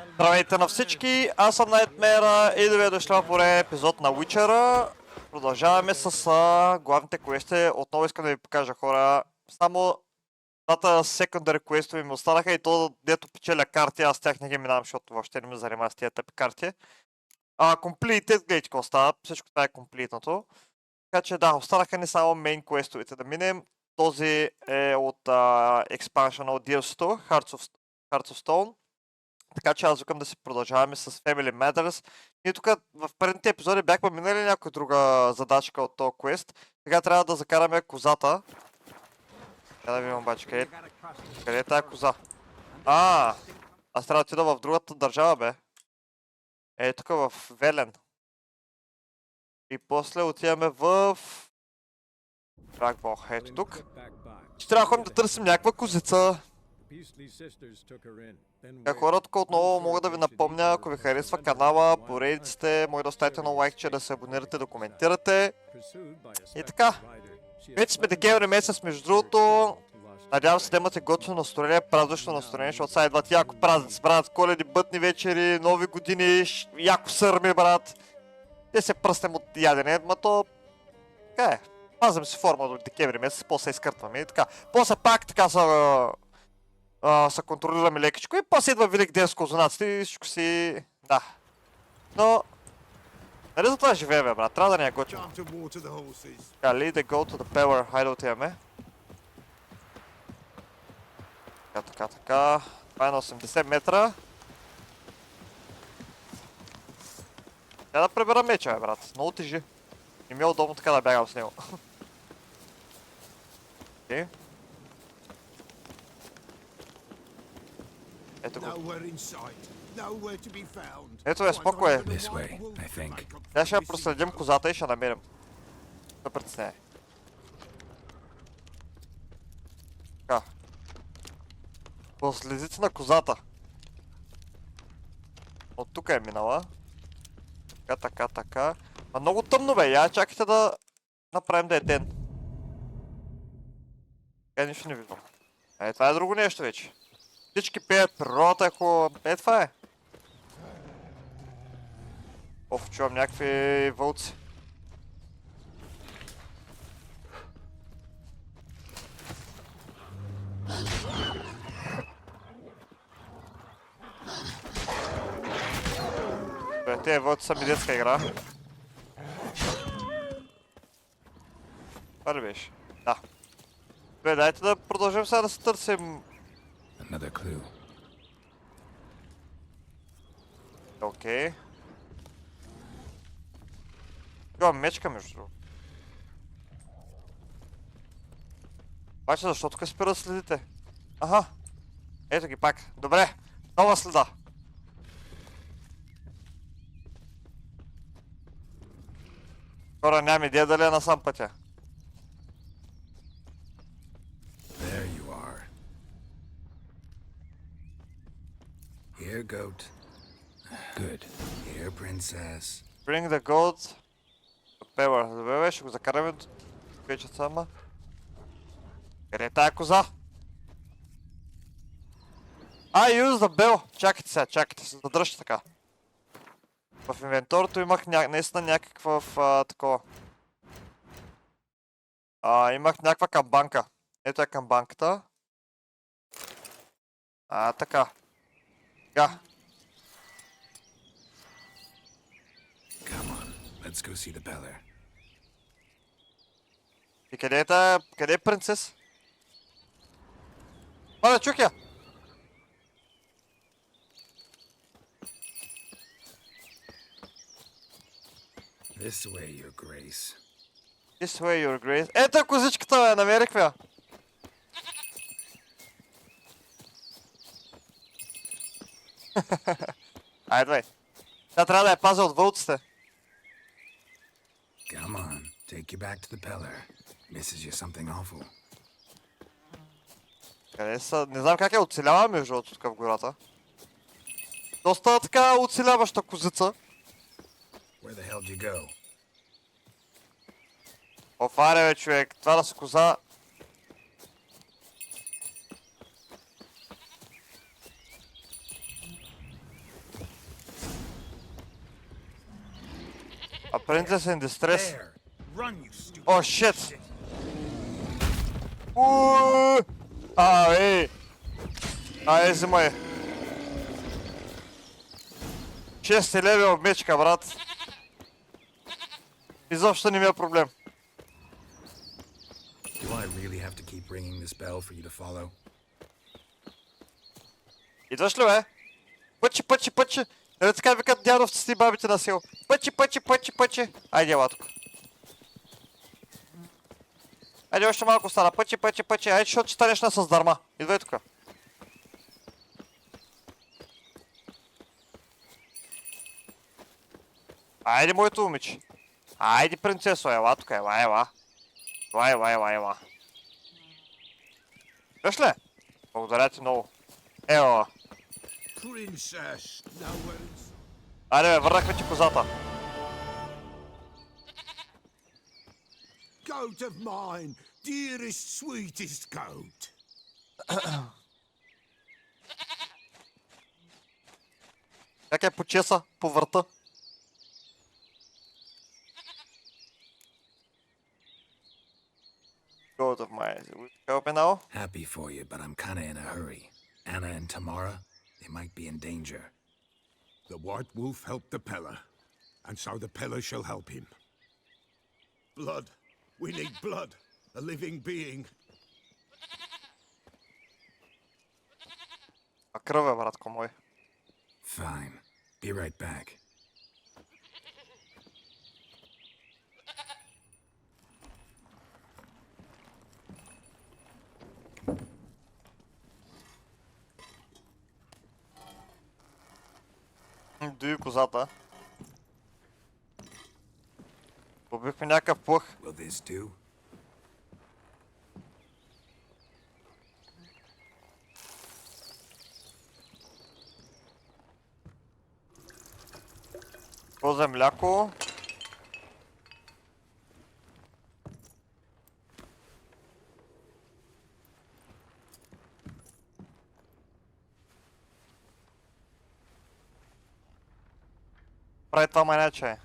Здравейте на всички, аз съм Nightmare и добре дошли на пореден епизод на Witcher. Продължаваме с главните квести. Отново искам да ви покажа, хора. Само двата секундари квестове ми останаха и то дето печеля карти, аз тях не ги минавам, защото въобще не ме занимава с тия тъпи карти. Completed, гледайте какво става, всичко това е комплитното. Така че да, останаха ни само мейн квестовете да минем. Този е от експаншъна от DLC-то, Hearts of Stone. Така че аз викам да си продължаваме с Family Matters. Ние тук в предните епизоди бяхме минали някоя друга задачка от този квест. Сега трябва да закараме козата. Трябва да видим обаче къде е тая коза. Аз трябва да отида в другата държава, бе. Е, тук в Велен. И после отиваме в... Трагбох, ето тук. Ще трябва да ходим да търсим някаква козица. Хора, тук отново мога да ви напомня, ако ви харесва канала, поредиците, може да оставите на лайкче, да се абонирате, да коментирате. И така. Вече сме декември месец, между другото. Надявам се да имате готино настроение, празнично настроение, защото сега идват яко празници, брат, коледи, бъдни вечери, нови години, яко сърми, брат. Те се пръснем от ядене, ма то... Така е. Пазим си форма до декември месец, после изкъртваме и така. После пак така се контролираме лекичко и после идва Велик ден с козунаците и всичко си... Да. Но... Нали за това живеем, бе, брат? Трябва да ни е готино. Така, lead the go to the power. Хайде отиваме. Така. Това е на 80 метра. Трябва да пребера меча, бе, брат. Много тежи. И ми е удобно така да бягам с него. Окей. Ето го. Ето е, спокой. Сега ще проследим козата и ще намерим. Да притесняй. Така. Последиците на козата. От тук е минала. Така. Много тъмно, бе, я чакайте да направим да е ден. Така нищо не виждам. Това е друго нещо вече. Всички пеят, природата е хубава. Това е. Чувам някакви вълци. Тези вълци са ми детска игра. Това ли беше? Да. Бе, дайте да продължим сега да се търсим. Окей. Имам мечка между другото. Обаче защо тук спират следите? Аха. Ето ги пак. Добре. Нова следа. Хора, нямам идея дали е насам пътя. Here, goat. Good. Here, princess. Bring the goat. Певър. Добре, ще го закараме вече сама. Къде е тая коза? Use the bell. Чакайте сега, се задръжте така. В инвенторито имах наистина някакъв такова. Имах някаква камбанка. Ето е камбанката. Така. Така. И къде е принцес? Мале, чух я! This way, your grace. This way, your grace. Ето козичката, бе, намерихме я. Айде, сега трябва да я пазя от вълците. Come on, take you back to the pillar. Misses you something awful. Къде са? Не знам как оцелява между другото тук в гората. Доста така оцеляваща козица. Where the hell did you go? Офаре, бе, човек. Това да са коза. Princess in distress. There. Run, you stupid. Oh shit. Ей. Взимай. 6 левел мечка, брат. Изобщо не ми е проблем. Do I really have to keep ringing this bell for you to follow? Идваш ли, бе? Пъчи. Нали така викат дядовците и бабите на село. Пъчи. Айде, ела тук. Айде, още малко стана. Пъчи. Айде, защото ще станеш на с дърма. Идвай тук. Айде, моето момиче. Айде, принцесо, ела тук, ела. Виж ли? Благодаря ти много. Ева. Princess, no words. Айде, бе, върнахме ти козата. Goat of mine, dearest, sweetest goat. Как е почеса по врата. Goat of mine. Help me now? Happy for you, but I'm kinda in a hurry. Anna and Tamara, they might be in danger. The white wolf helped the Pella, and so the Pella shall help him. Blood. We need blood. A living being. А кръв е, братко мой. Fine. Be right back. Дуй козата. Побихме някакъв плъх. Will this do? Козе мляко. Прави това майначе.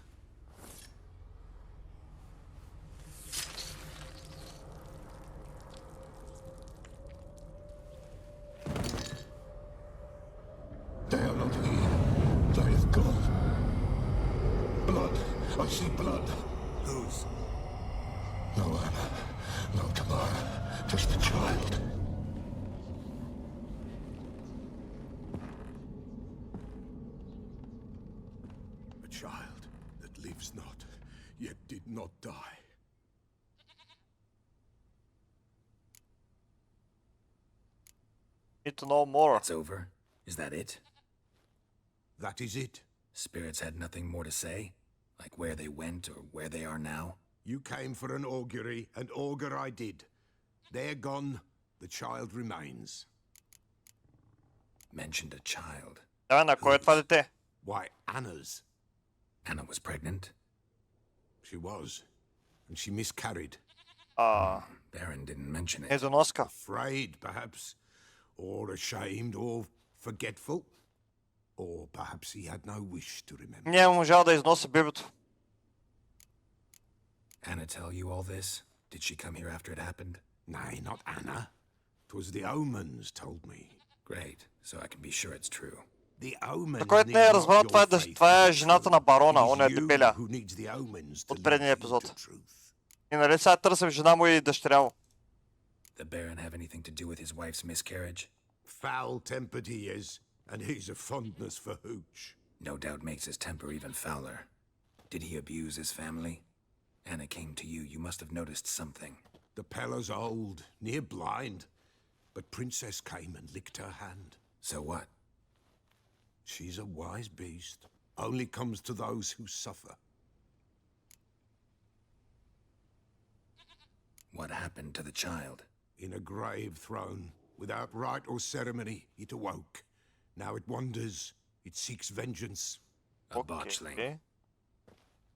They are not here. They have gone. Blood. I see blood. Whose? No Anna. No Tamara. Just the child. A child that lives not, yet did not die. Need to know more. It's over? Is that it? That is it. Spirits had nothing more to say? Like where they went or where they are now? You came for an augury, and augur I did. They're gone. The child remains. Mentioned a child. Давай, на кой е това дете? Why, Anna's. Anna was pregnant? She was. And she miscarried. Baron didn't mention it. Недоноска. Afraid, perhaps. Or ashamed, or forgetful. Or perhaps he had no wish to remember. Не можал да износи бебето. Anna tell you all this? Did she come here after it happened? Nay, not Anna. 'Twas the omens told me. Great, so I can be sure it's true. The omens Който не need е not разбрал, your това е faith. жената на барона, он е It is you дебеля. who needs the omens to От предния lead you епизод. to truth. И нали сега търсим жена му и дъщеря му. The Baron have anything to do with his wife's miscarriage? Foul-tempered he is, and he's a fondness for hooch. No doubt makes his temper even fouler. Did he abuse his family? Anna came to you, you must have noticed something. The Pella's old, near blind, but Princess came and licked her hand. So what? She's a wise beast, only comes to those who suffer. What happened to the child? In a grave thrown, without rite or ceremony, it awoke. Now it wanders, it seeks vengeance. A botchling. Окей.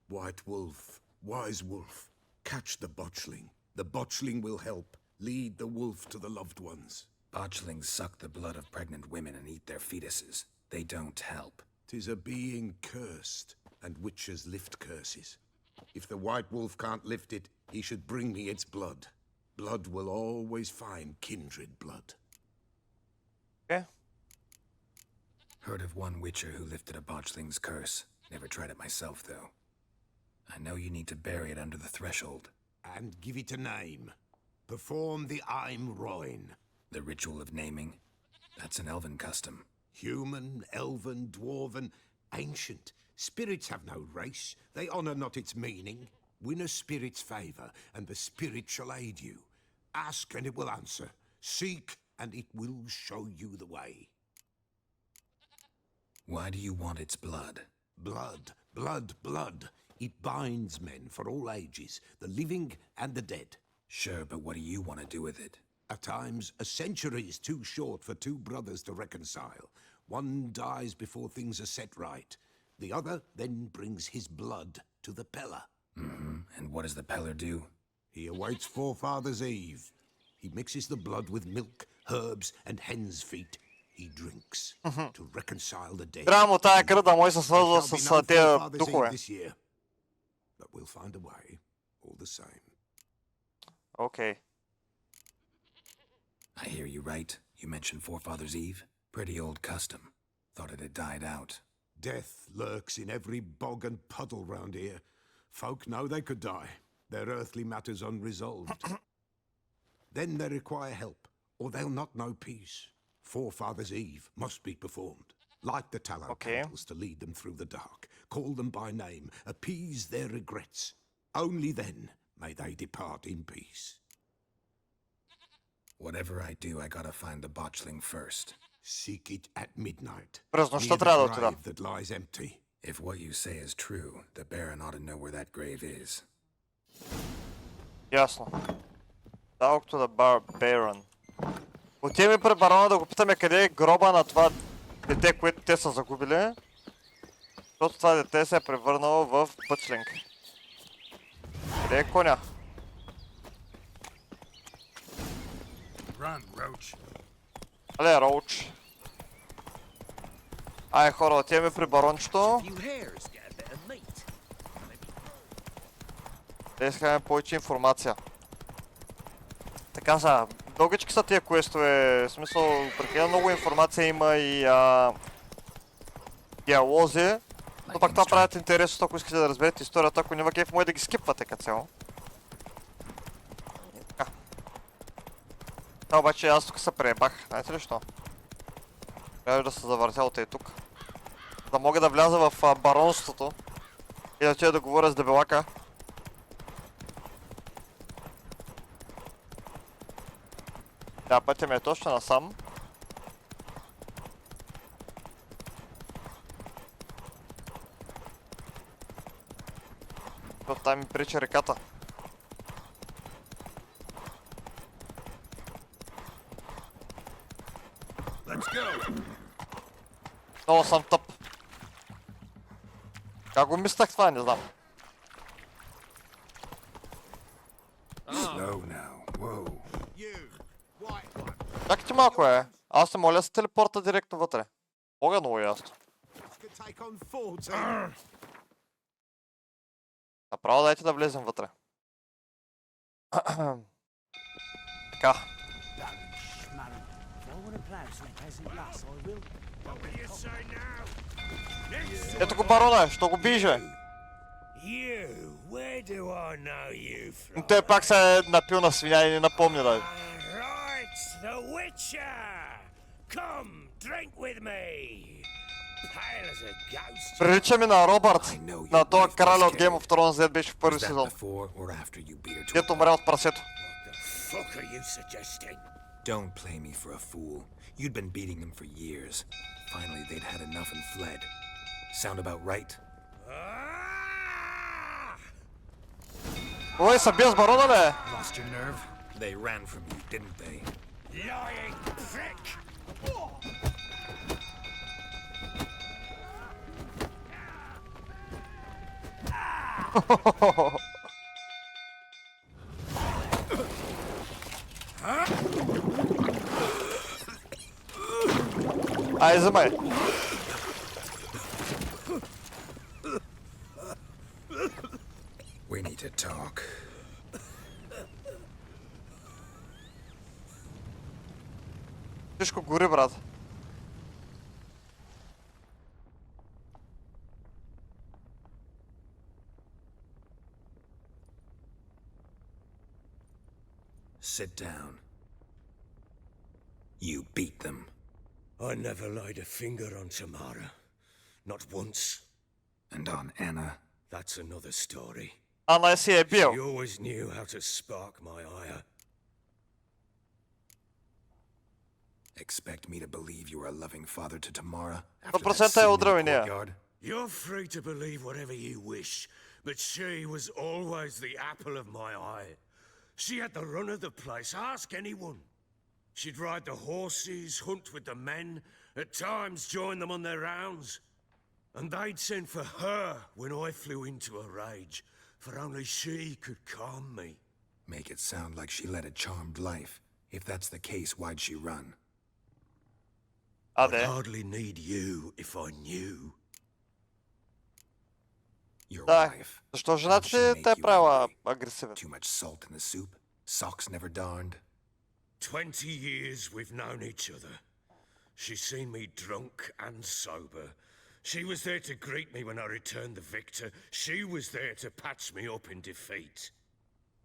White wolf, wise wolf, catch the botchling. The botchling will help, lead the wolf to the loved ones. Botchlings suck the blood of pregnant women and eat their fetuses. They don't help. 'Tis a being cursed, and witches lift curses. If the White Wolf can't lift it, he should bring me its blood. Blood will always find kindred blood. Окей. Heard of one witcher who lifted a botchling's curse. Never tried it myself, though. I know you need to bury it under the threshold. And give it a name. Perform the Aim Roin. The ritual of naming? That's an elven custom. Human, elven, dwarven, ancient. Spirits have no race. They honour not its meaning. Win a spirit's favour, and the spirit shall aid you. Ask, and it will answer. Seek, and it will show you the way. Why do you want its blood? Blood, blood, blood. It binds men for all ages, the living and the dead. Sure, but what do you want to do with it? At times, a century is too short for two brothers to reconcile. One dies before things are set right. The other then brings his blood to the Peller. And what does the Peller do? He awaits Forefather's Eve. He mixes the blood with milk, herbs, and hen's feet. He drinks to reconcile the dead. Трябва му тая кръв да може да се свързва There shall be с no тези Forefather's Eve духове. this year. But we'll find a way, all the same. Окей. I hear you right. You mentioned Forefather's Eve? Pretty old custom. Thought it had died out. Death lurks in every bog and puddle round here. Folk know they could die, their earthly matters unresolved. Then they require help, or they'll not know peace. Forefather's Eve must be performed. Light the tallow candles to lead them through the dark. Call them by name, appease their regrets. Only then may they depart in peace. Whatever I do, I gotta find the botchling first. Seek it at midnight. През Near нощта the трябва да отида. grave that lies empty. If what you say is true, the Baron ought to know where that grave is. Ясно. Talk to the Baron. Отиваме при барона да го питаме къде е гроба на това дете, което те са загубили. Защото това дете се е превърнало в бъчлинг. Къде е коня? Run, Roach. Але, Роуч. Ай, хора, отиваме при барончето. Да искаме повече информация. Така са, дългички са тия квестове, в смисъл, прекалено много информация има и диалози, но пак това правят интересно, ако искате да разберете историята, ако няма кеф, може да ги скипвате като цяло. Така. Това обаче аз тук се преебах, знаете ли що? Трябва да се завъртя от тук. Да мога да вляза в баронството и да отида да говоря с дебелака. Да, пътя ми е точно насам. Защото там ми прича реката. Много съм тъп. Как го мислях това, не знам. Slow now. Whoa. Чакайте малко аз се моля с телепорта директно вътре. Мога много ясно. Направо дайте да влезем вътре. Така. Ето го барона, що го биже. Той пак се е напил на свиня и не напомня да. The Witcher! Come, drink with me! Pale as a ghost. Прилича ми на Робърт, на този краля от Game of Thrones, дед беше в първи Was that сезон. before or after you beat her to Дето умря от прасето. What the fuck are you suggesting? Don't play me for a fool. You'd been beating them for years. Finally, they'd had enough and fled. Sound about right? Ой, са бил с барона, бе! Lost your nerve? They ran from you, didn't they? Lying prick! Ай, взимай! to talk. Всичко гори, брат. Sit down. You beat them. I never laid a finger on Tamara. Not once. And on Anna. That's another story. Ана си е бил. She always knew how to spark my ire. Expect me to believe you were a loving father to Tamara after that 100% scene е in the удръвения. courtyard? You're free to believe whatever you wish, but she was always the apple of my eye. She had the run of the place, ask anyone. She'd ride the horses, hunt with the men, at times join them on their rounds. And they'd send for her when I flew into a rage, for only she could calm me. Make it sound like she led a charmed life. If that's the case, why'd she run? I'd Аде. hardly need you if I knew. Your Да. wife. Защо How'd жената she ти make те е you правила angry? агресивен? Too much salt in the soup? Socks never darned? 20 years we've known each other. She's seen me drunk and sober. She was there to greet me when I returned the victor. She was there to patch me up in defeat.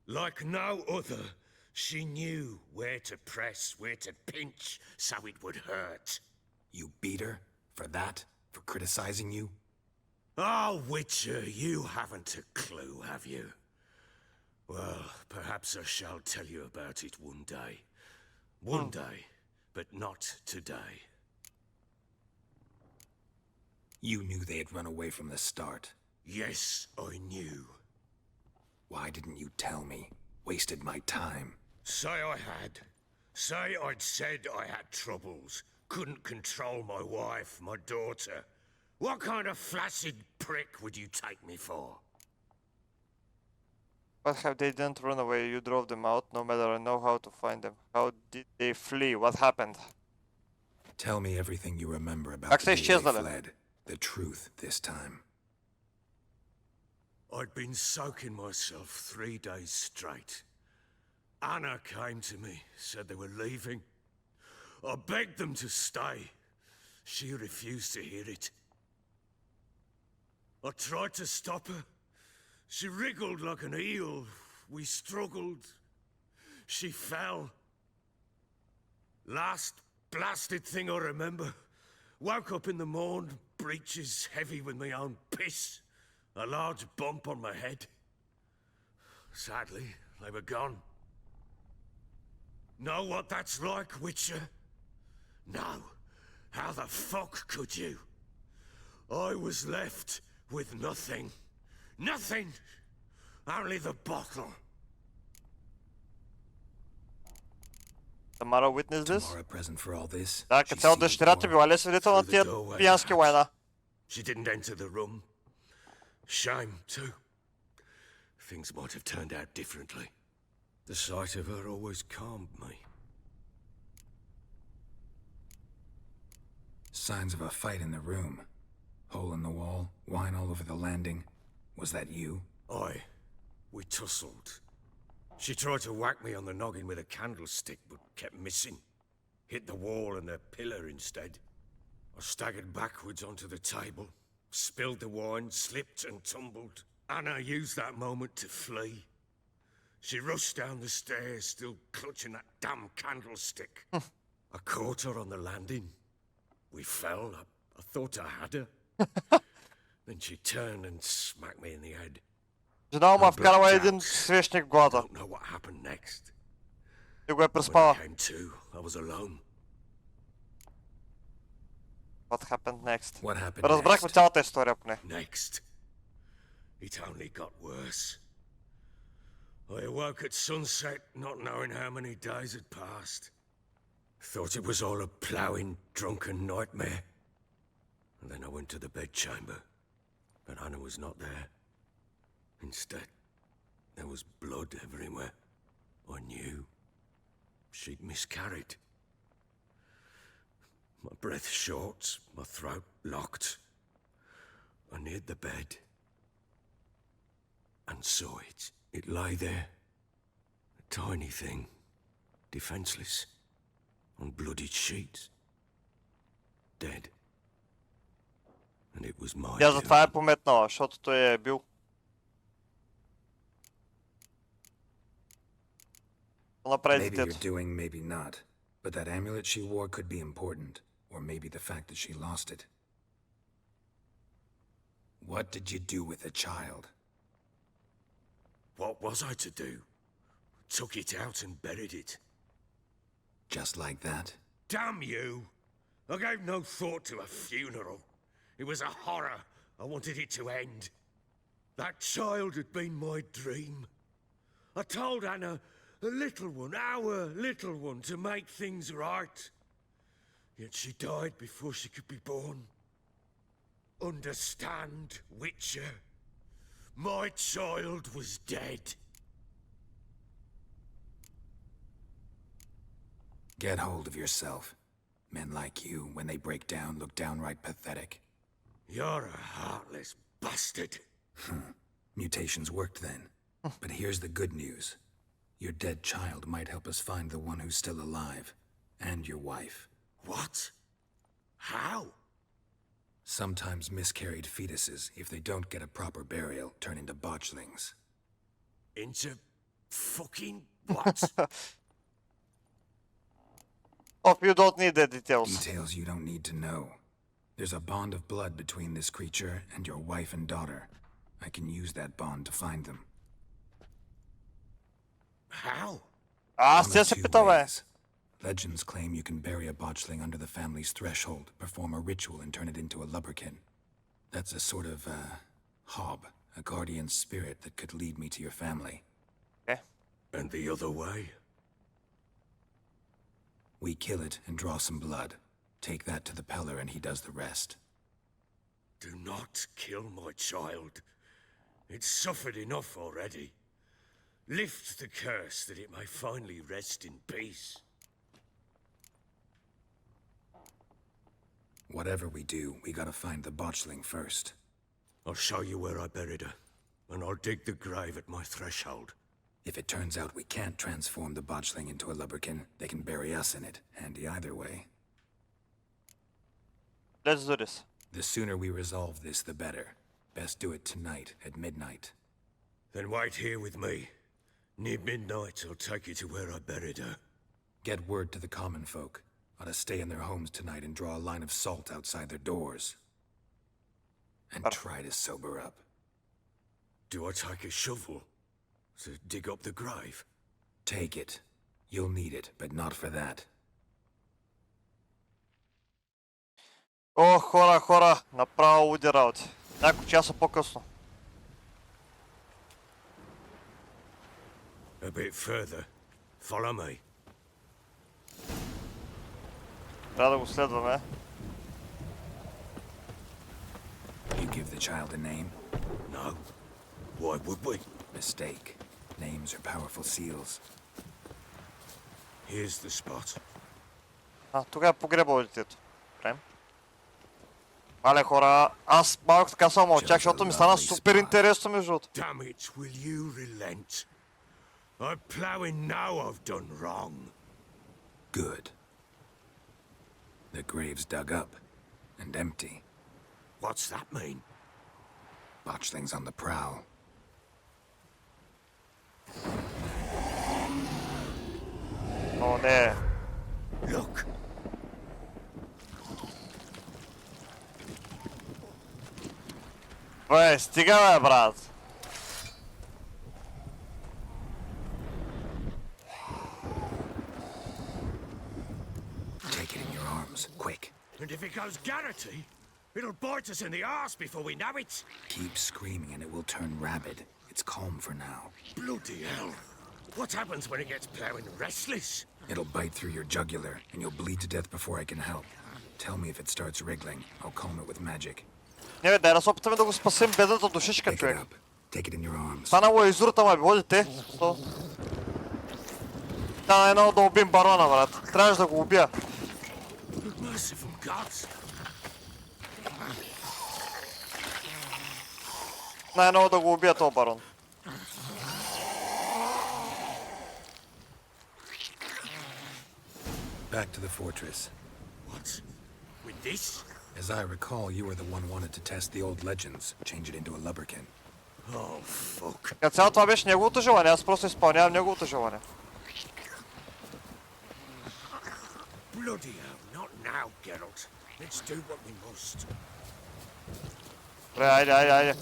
Like no other, she knew where to press, where to pinch, so it would hurt. You beat her? For that? For criticizing you? Oh, Witcher, you haven't a clue, have you? Well, perhaps I shall tell you about it one day. One day, but not today. You knew they had run away from the start. Yes, I knew. Why didn't you tell me? Wasted my time. Say I had. Say I'd said I had troubles. Couldn't control my wife, my daughter. What kind of flaccid prick would you take me for? What have they done to run away? You drove them out, no matter I know how to find them. How did they flee? What happened? Tell me everything you remember about Как the са day they изчезнали? fled. The truth this time. I'd been soaking myself 3 days straight. Anna came to me, said they were leaving. I begged them to stay. She refused to hear it. I tried to stop her. She wriggled like an eel. We struggled. She fell. Last blasted thing I remember. Woke up in the morn, breeches heavy with my own piss. A large bump on my head. Sadly, they were gone. Know what that's like, Witcher? No. How the fuck could you? I was left with nothing. Nothing! Only the bottle. Tamara witnessed this? Tamara present for all this? Да, She като цяло seen дъщерята Thor? била ли свидетел на тия пиянски лайна? She didn't enter the room. Shame, too. Things might have turned out differently. The sight of her always calmed me. Signs of a fight in the room. Hole in the wall, wine all over the landing. Was that you? We tussled. She tried to whack me on the noggin with a candlestick, but kept missing. Hit the wall and the pillar instead. I staggered backwards onto the table, spilled the wine, slipped and tumbled. Anna used that moment to flee. She rushed down the stairs, still clutching that damn candlestick. I caught her on the landing. We fell. I thought I had her. Then she turned and smacked me in the head. Жена му вкарала един свещник в главата Don't know what happened next. и го е When I преспала. came to, I was alone. What happened next? What happened Разбрахме next? цялата история поне. Next, it only got worse. I awoke at sunset, not knowing how many days had passed. Thought it was all a ploughing, drunken nightmare. And then I went to the bedchamber, but Anna was not there. Instead, there was blood everywhere. I knew she'd miscarried. My breath short, my throat locked. I neared the bed. and saw it. It lay there, a tiny thing, defenseless, on bloodied sheets, dead. And it was my Тя затова е doing. пометнала, защото той е бил. Направи Maybe you're детето. doing, maybe not. But that amulet she wore could be important. Or maybe the fact that she lost it. What did you do with the child? What was I to do? Took it out and buried it. Just like that? Damn you! I gave no thought to a funeral. It was a horror. I wanted it to end. That child had been my dream. I told Anna, the little one, our little one, to make things right. Yet she died before she could be born. Understand, Witcher? My child was dead. Get hold of yourself. Men like you, when they break down, look downright pathetic. You're a heartless bastard. Mutations worked then. But here's the good news. Your dead child might help us find the one who's still alive. And your wife. What? How? Sometimes miscarried fetuses, if they don't get a proper burial, turn into botchlings. Into fucking what? Oh, you don't need the details. Details you don't need to know. There's a bond of blood between this creature and your wife and daughter. I can use that bond to find them. How? Аз One те of се two питам, бе. ways. Legends claim you can bury a botchling under the family's threshold, perform a ritual, and turn it into a lubberkin. That's a sort of, hob, a guardian spirit that could lead me to your family. Okay. And the other way? We kill it and draw some blood. Take that to the Peller and he does the rest. Do not kill my child. It's suffered enough already. Lift the curse that it may finally rest in peace. Whatever we do, we gotta find the botchling first. I'll show you where I buried her, and I'll dig the grave at my threshold. If it turns out we can't transform the botchling into a lubberkin, they can bury us in it. Handy either way. Let's do this. The sooner we resolve this, the better. Best do it tonight at midnight. Then wait here with me. Near midnight, I'll take you to where I buried her. Get word to the common folk. Ought to stay in their homes tonight and draw a line of salt outside their doors. And try to sober up. Do I take a shovel to dig up the grave? Take it. You'll need it, but not for that. О, хора, направо луди работи. Няколко часа по-късно. A bit further. Follow me. Трябва да го следваме. You give the child a name? No. Why would we? Mistake. Names are powerful seals. Here's the spot. Тук е погребал детето. Добре. Мале хора, аз малко така само мълчах, защото ми стана супер интересно между другото. Damn it, will you relent? I'm ploughing now I've done wrong. Good. The grave's dug up and empty. What's that mean? Botchling's on the prowl. О, не. Look. Бе, стига бе, брат. Take it in your arms, quick. And if it goes Garrity, it'll bite us in the arse before we know it. Keep screaming and it will turn rabid. It's calm for now. Bloody hell. What happens when it gets ploughing restless? It'll bite through your jugular and you'll bleed to death before I can help. Tell me if it starts wriggling. I'll calm it with magic. Не бе, дай да се опитаме да го спасим бедната душичка, Pick it човек. up. Take it in your arms. Станало е изурата, ма, водите. Едно да убим барона, брат. Трябваше да го убия. Merciful gods. Най-ново да го убия този барон. Back to the fortress. What? With this? As I recall, you were the one wanted to test the old legends, change it into a lubberkin. Oh, fuck. Като цяло това беше неговото желание, аз просто изпълнявам неговото желание. Bloody hell, not now, Geralt. Let's do what we must. Добре, айде.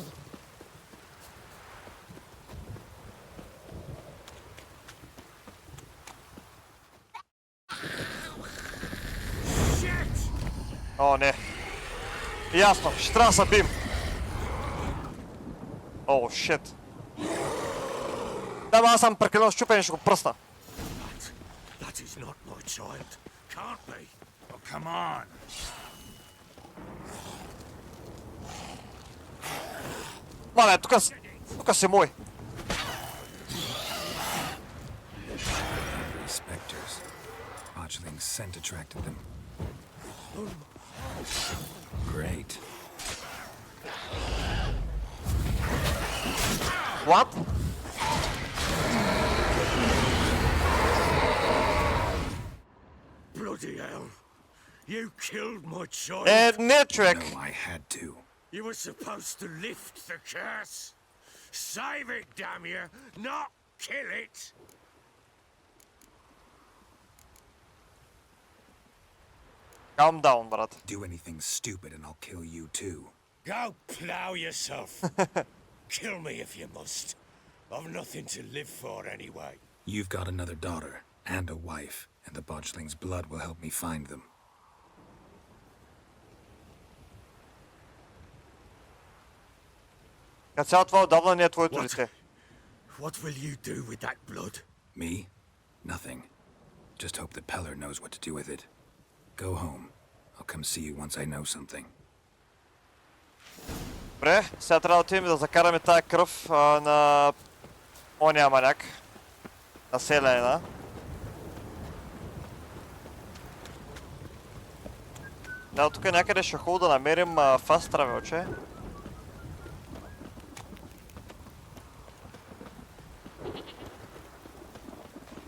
Shit! О, не. Ясно, ще трябва да се бим. О, шит. Да, аз съм прекалено щупен и ще го пръсна. That is not my child. Can't be. Oh, come on. Мале, тук си мой. Specters. Botchling's scent attracted them. Great. What? Bloody hell. You killed my child. Не, човек. No, I had to. You were supposed to lift the curse. Save it, damn you, not kill it. Calm down, брат. Do anything stupid and I'll kill you too. Go plough yourself. Kill me if you must. I've nothing to live for anyway. You've got another daughter and a wife, and the botchling's blood will help me find them. Като цяло това отдавна не е твоето лице. What will you do with that blood? Me? Nothing. Just hope that Peller knows what to do with it. Go home. I'll come see you once I know something. Добре, сега трябва да отидем да закараме тая кръв на ония маняк. На селянина. Да, тук някъде ще хубаво да намерим fast travel, че?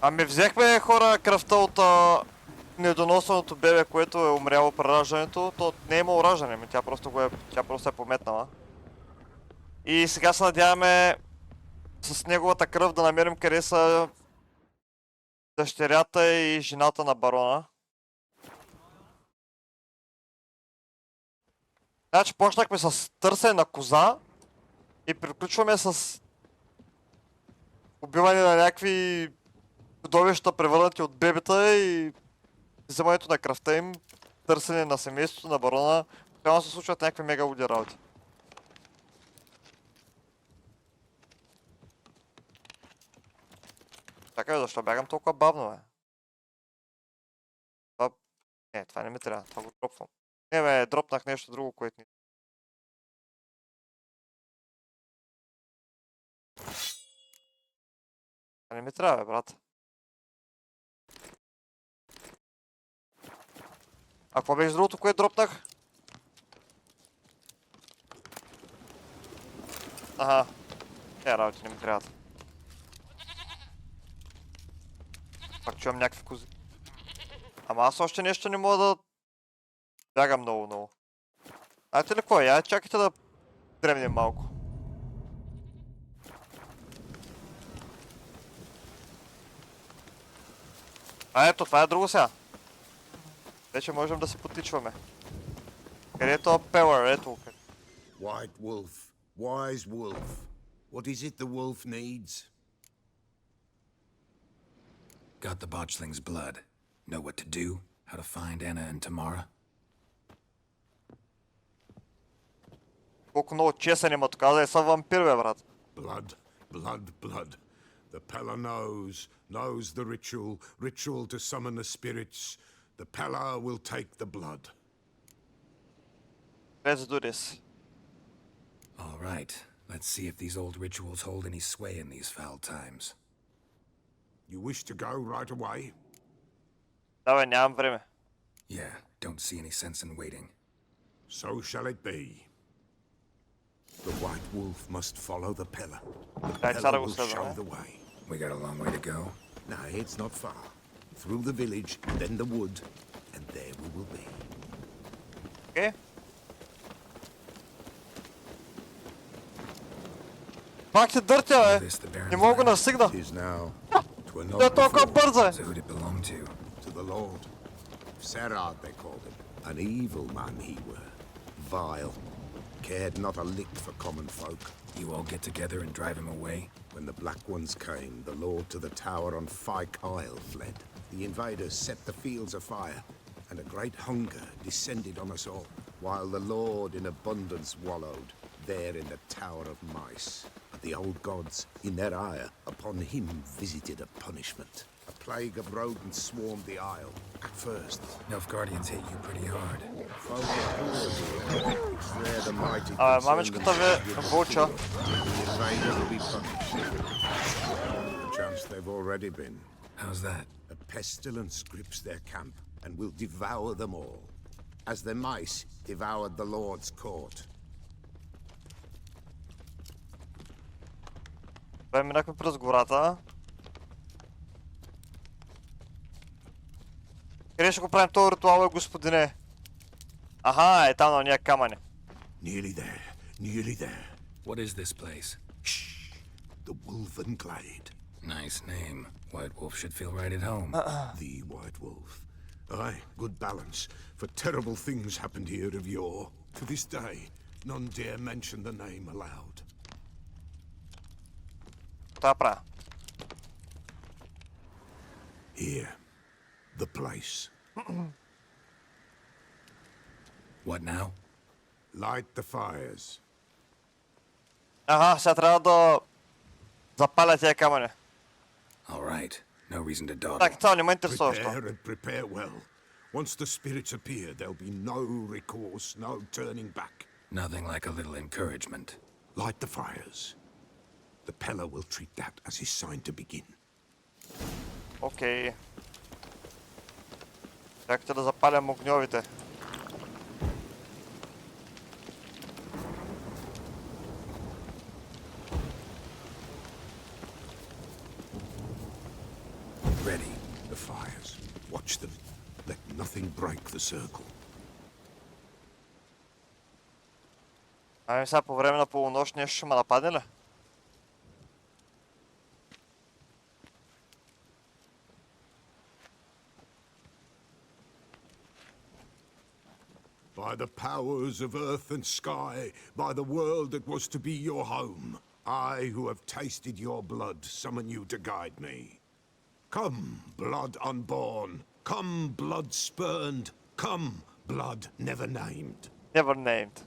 Ами взехме хора кръвта от недоносеното бебе, което е умряло при раждането. То не е имало раждане, тя просто е пометнала. И сега се надяваме с неговата кръв да намерим къде са дъщерята и жената на барона. Значи почнахме с търсене на коза и приключваме с убиване на някакви чудовища, превърнати от бебета и вземането на кръвта им, търсене на семейството на барона. Трябва да се случват някакви мега луди работи. Чакай, защо бягам толкова бавно, бе? Не, това не ми трябва, това го дропвам. Не, бе, дропнах нещо друго, което не... Това не ми трябва, бе, брат. А какво беше другото, което дропнах? Аха. Работи не ми трябват. Пак чувам някакви кози. Ама аз още нещо не мога да бягам много. Знаете ли какво е? Чакайте да дремнем малко. Ето, това е друго сега. Вече можем да се потичваме. Къде е това Пелър? Ето. White wolf, wise wolf. What is it the wolf needs? Got the botchling's blood. Know what to do? How to find Anna and Tamara? Колко много чесън има тук, да са вампир, бе, брат. Blood. The Pella knows the ritual to summon the spirits. The Pella will take the blood. Let's do this. All right. Let's see if these old rituals hold any sway in these foul times. You wish to go right away? Да, бе, нямам време. Yeah, don't see any sense in waiting. So shall it be. The White Wolf must follow the Pella. The Дай сега Pella да го will show следваме. the way. We got a long way to go. No, it's not far. through the village, then the wood, and there we will be. Окей. Пак се дъртя, бе. This the Baron's Не мога land? да стигна. It is now to a Тя е noble толкова form, бърза, е. So who'd it belong to? to the Lord. Serad, they called him. An evil man he were. Vile. Cared not a lick for common folk. You all get together and drive him away? When the Black Ones came, the Lord to the tower on Fyke Isle fled. The invaders set the fields afire, and a great hunger descended on us all, while the Lord in abundance wallowed, there in the Tower of Mice. But the old gods, in their ire, upon him visited a punishment. A plague of rodents swarmed the isle. At first, Nilfgaardians hit you pretty hard. folk abhorred it. It's there the mighty Мамичката ви вълча. the invaders will be punished. Perchance they've already been. How's that? A pestilence grips their camp and will devour them all, as the mice devoured the Lord's court. Минахме през гората. Къде ще го правим този ритуал, господине? Аха, е там на ония камъни. Nearly there, nearly there. What is this place? Shh! The Wolven Glade. Nice name. White Wolf should feel right at home. The White Wolf. Aye, good balance, for terrible things happened here of yore. To this day, none dare mention the name aloud. Това правя. Here, the place. What now? Light the fires. Аха, сега трябва да запаля тия камъни. All right. No reason to dawdle. Так, това не ме интересува. Prepare and prepare well. Once the spirits appear, there'll be no recourse, no turning back. Nothing like a little encouragement. Light the fires. The Peller will treat that as his sign to begin. Окей. Чакайте да запалям огньовите. Ready, the fires. Watch them. Let nothing break the circle. Ами сега по време на полунощ нещо ще ме нападне ли? By the powers of earth and sky, by the world that was to be your home, I, who have tasted your blood, summon you to guide me. Come, blood unborn. Come, blood spurned. Come, blood never named. Never named.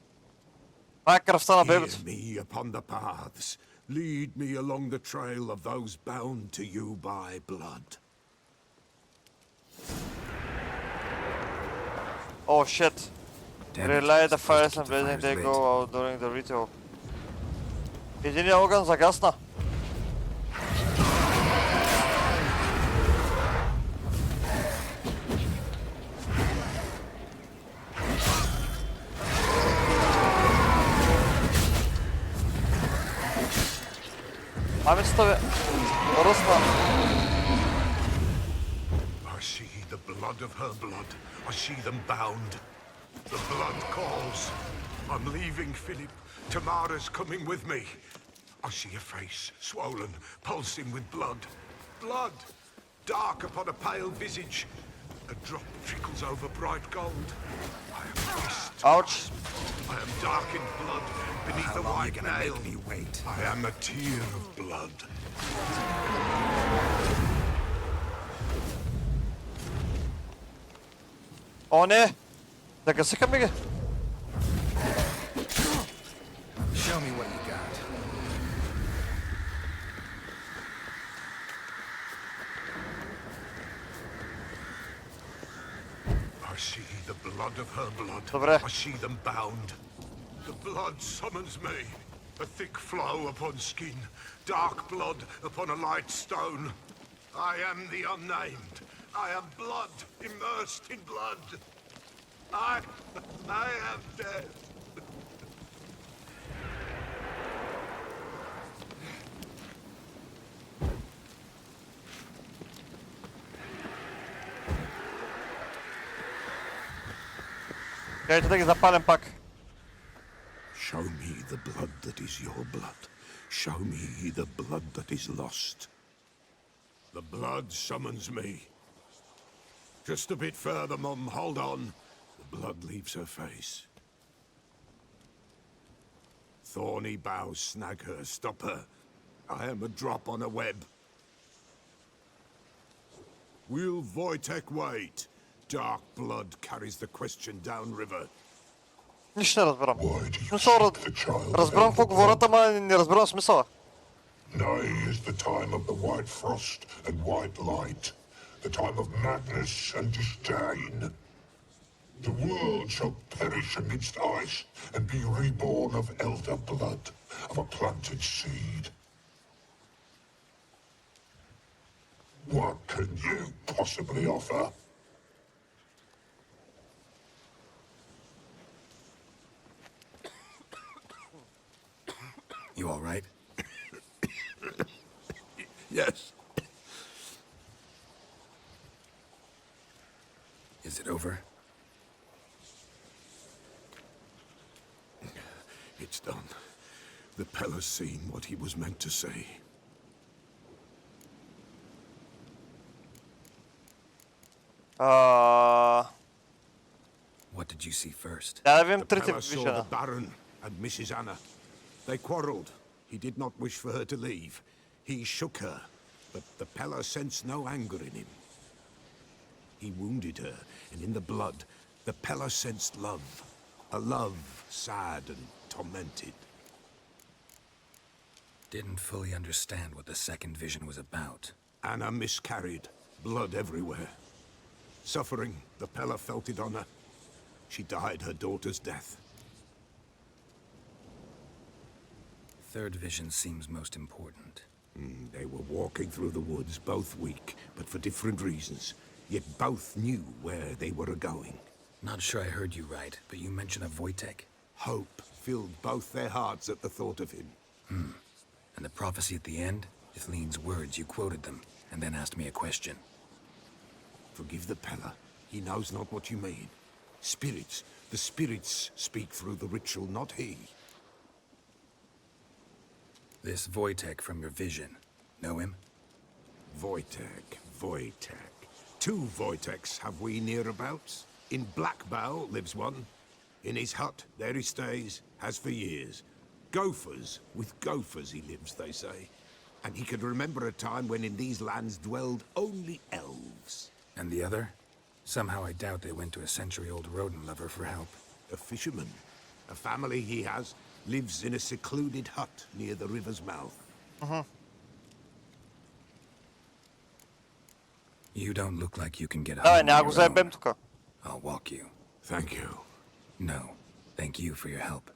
Това е кръвта на бебето. Hear me upon the paths. Lead me along the trail of those bound to you by blood. Oh shit. Damn it, Relay the supposed fires to and keep the blazing they fires go lit. out during the ritual. Единият огън загасна. Мамицата бе, ръсна. I see the blood of her blood. I see them bound. The blood calls. I'm leaving, Philip. Tamara's coming with me. I see a face, swollen, pulsing with blood. Blood! Dark upon a pale visage. A drop trickles over bright gold. I am mist. Ауч. I am dark in blood beneath the white nail. Make me wait. I am a tear of blood. О, не! Да гасикаме ги. Show me what you got. I see the blood of her blood. Добре. I see them bound. The blood summons me. A thick flow upon skin. Dark blood upon a light stone. I am the unnamed. I am blood immersed in blood. I am dead. Дайте да ги запалим пак. Show me the blood that is your blood. Show me the blood that is lost. The blood summons me. Just a bit further, Mum. Hold on. The blood leaves her face. Thorny boughs snag her. Stop her. I am a drop on a web. Will Wojtek wait? Dark blood carries the question downriver. Нищо не разбирам. Why do you Смисъл, seek the child of разбирам какво Elder говорят, ама не разбирам смисъла. Nay is the time of the white frost and white light, the time of madness and disdain. The world shall perish amidst ice and be reborn of elder blood, of a planted seed. What can you possibly offer? You all right? Yes. Is it over? It's done. The Pella's seen what he was meant to say. What did you see first? Да видим The трите Pella saw the вишена. Baron and Mrs. Anna. They quarreled. He did not wish for her to leave. He shook her, but the Pella sensed no anger in him. He wounded her, and in the blood, the Pella sensed love. A love sad and tormented. Didn't fully understand what the second vision was about. Anna miscarried, blood everywhere. Suffering, the Pella felt it on her. She died her daughter's death. Third vision seems most important. They were walking through the woods, both weak, but for different reasons. Yet both knew where they were going. Not sure I heard you right, but you mentioned a Wojtek. Hope filled both their hearts at the thought of him. And the prophecy at the end? Ithleen's words, you quoted them, and then asked me a question. Forgive the Pella. He knows not what you mean. Spirits. The spirits speak through the ritual, not he. This Wojtek from your vision. Know him? Wojtek. Two Wojteks have we nearabouts. In Blackbow lives one. In his hut, there he stays, has for years. Gophers, with gophers he lives, they say. And he could remember a time when in these lands dwelled only elves. And the other? Somehow I doubt they went to a century-old rodent lover for help. A fisherman. A family he has lives in a secluded hut near the river's mouth. You don't look like you can get Давай, home няма on го your заебем own. тука. I'll walk you. Thank you. No, thank you for your help.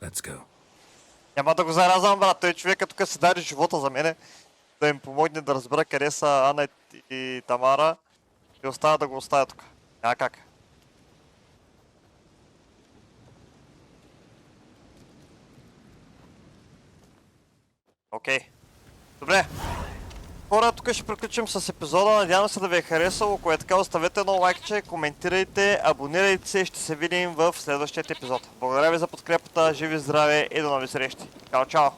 Let's go. Няма да го заразам, брат. Той човека тук си даде живота за мене. Да им помогне да разбера къде са Ана и Тамара. И остава да го оставя тук. Няма как. Окей. Добре. Хора, тук ще приключим с епизода. Надявам се да ви е харесало. Ако е така, оставете едно лайкче, коментирайте, абонирайте се и ще се видим в следващия епизод. Благодаря ви за подкрепата, живи, здраве и до нови срещи. Чао, чао!